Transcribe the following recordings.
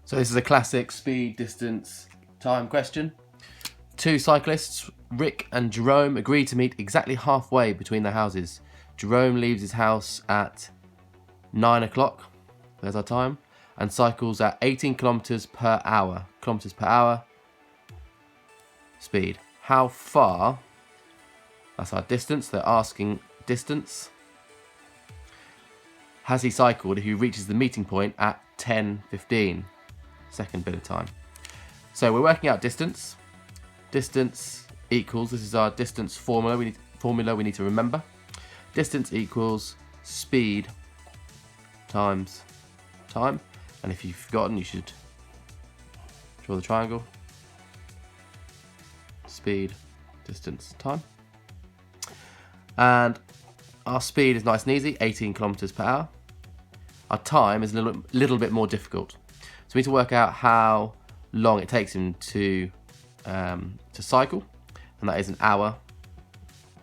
So this is a classic speed, distance, time question. Two cyclists, Rick and Jerome, agree to meet exactly halfway between their houses. Jerome leaves his house at 9 o'clock, there's our time, and cycles at 18 kilometers per hour. Kilometers per hour, speed. How far, that's our distance, they're asking distance, has he cycled if he reaches the meeting point at 10:15? Second bit of time. So we're working out distance. Distance equals, this is our distance formula we need to remember. Distance equals speed times time. And if you've forgotten, you should draw the triangle. Speed, distance, time. And our speed is nice and easy, 18 kilometers per hour. Our time is a little bit more difficult. So we need to work out how long it takes him to cycle, and that is an hour,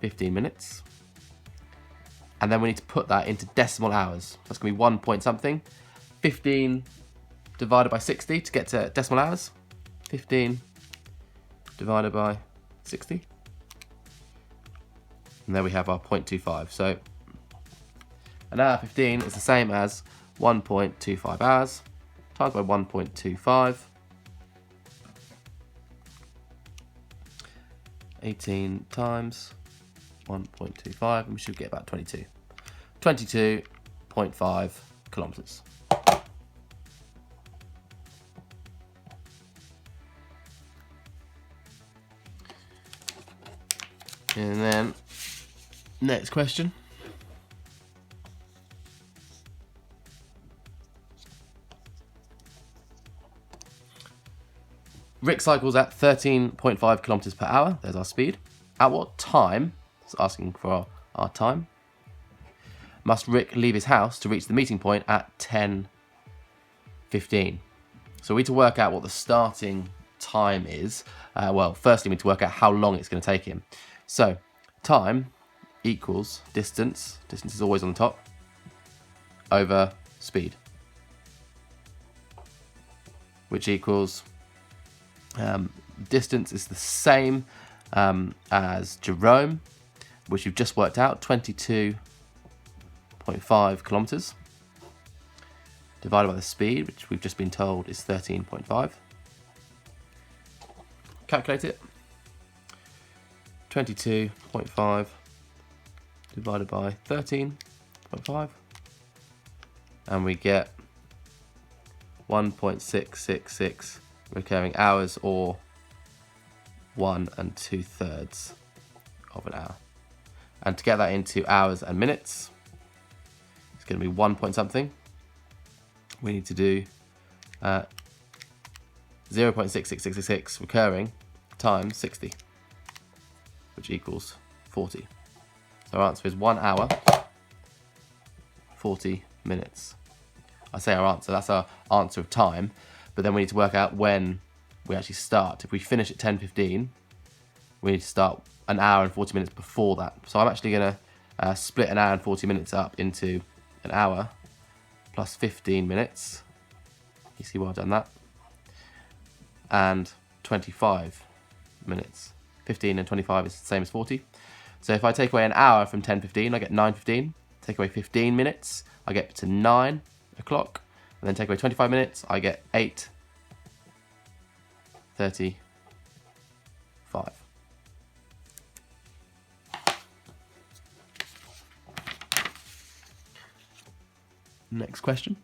15 minutes. And then we need to put that into decimal hours. That's going to be 1 point something. 15 divided by 60 to get to decimal hours. 15 divided by 60. And there we have our 0.25. So an hour 15 is the same as 1.25 hours times by 1.25. 18 times 1.25, and we should get about 22. 22.5 kilometers. And then next question. Rick cycles at 13.5 kilometers per hour. There's our speed. At what time, it's asking for our time, must Rick leave his house to reach the meeting point at 10:15? So we need to work out what the starting time is. Well, firstly, we need to work out how long it's going to take him. So time equals distance. Distance is always on the top. Over speed. Which equals... distance is the same as Jerome, which you've just worked out, 22.5 kilometers, divided by the speed, which we've just been told is 13.5. Calculate it. 22.5 divided by 13.5, and we get 1.666 recurring hours, or 1 2/3 of an hour. And to get that into hours and minutes, it's going to be 1 point something. We need to do 0.66666 recurring times 60, which equals 40. So our answer is 1 hour, 40 minutes. I say our answer, that's our answer of time. But then we need to work out when we actually start. If we finish at 10:15, we need to start an hour and 40 minutes before that. So I'm actually going to split an hour and 40 minutes up into an hour plus 15 minutes. You see why I've done that? And 25 minutes. 15 and 25 is the same as 40. So if I take away an hour from 10:15, I get 9:15. Take away 15 minutes, I get to 9 o'clock. And then take away 25 minutes, I get 8:35. Next question.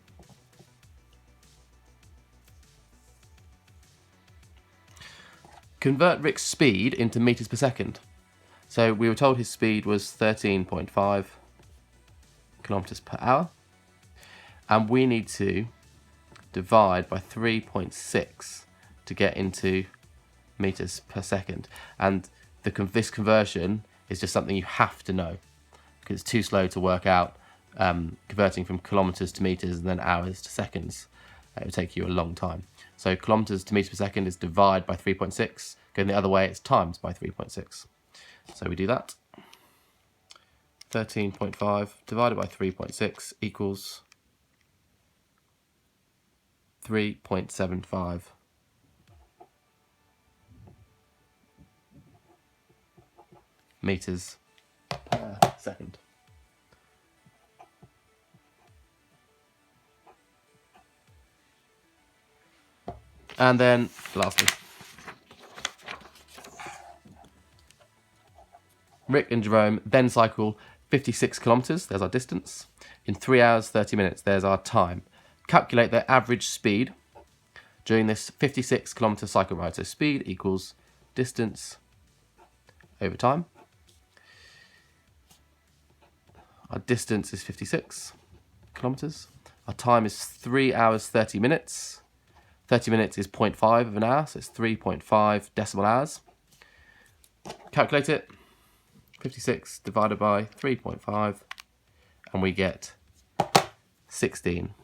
Convert Rick's speed into meters per second. So we were told his speed was 13.5 kilometers per hour. And we need to divide by 3.6 to get into meters per second. And this conversion is just something you have to know, because it's too slow to work out converting from kilometers to meters and then hours to seconds. It would take you a long time. So kilometers to meters per second is divide by 3.6. Going the other way, it's times by 3.6. So we do that. 13.5 divided by 3.6 equals 3.75 meters per second. And then, lastly, Rick and Jerome then cycle 56 kilometers, there's our distance, in 3 hours, 30 minutes, there's our time. Calculate their average speed during this 56 kilometer cycle ride. So speed equals distance over time. Our distance is 56 kilometers. Our time is 3 hours, 30 minutes. 30 minutes is 0.5 of an hour, so it's 3.5 decimal hours. Calculate it. 56 divided by 3.5, and we get 16.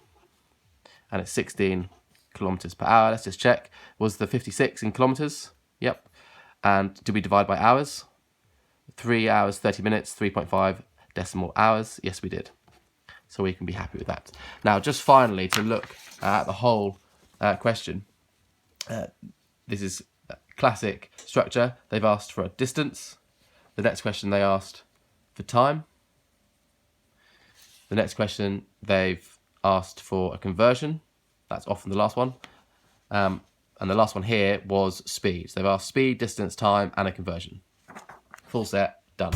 And it's 16 kilometers per hour. Let's just check. Was the 56 in kilometers? Yep. And did we divide by hours? 3 hours, 30 minutes, 3.5 decimal hours. Yes, we did. So we can be happy with that. Now, just finally, to look at the whole question. This is classic structure. They've asked for a distance. The next question they asked for time. The next question they've asked for a conversion. That's often the last one. And the last one here was speed. So they've asked speed, distance, time, and a conversion. Full set, done.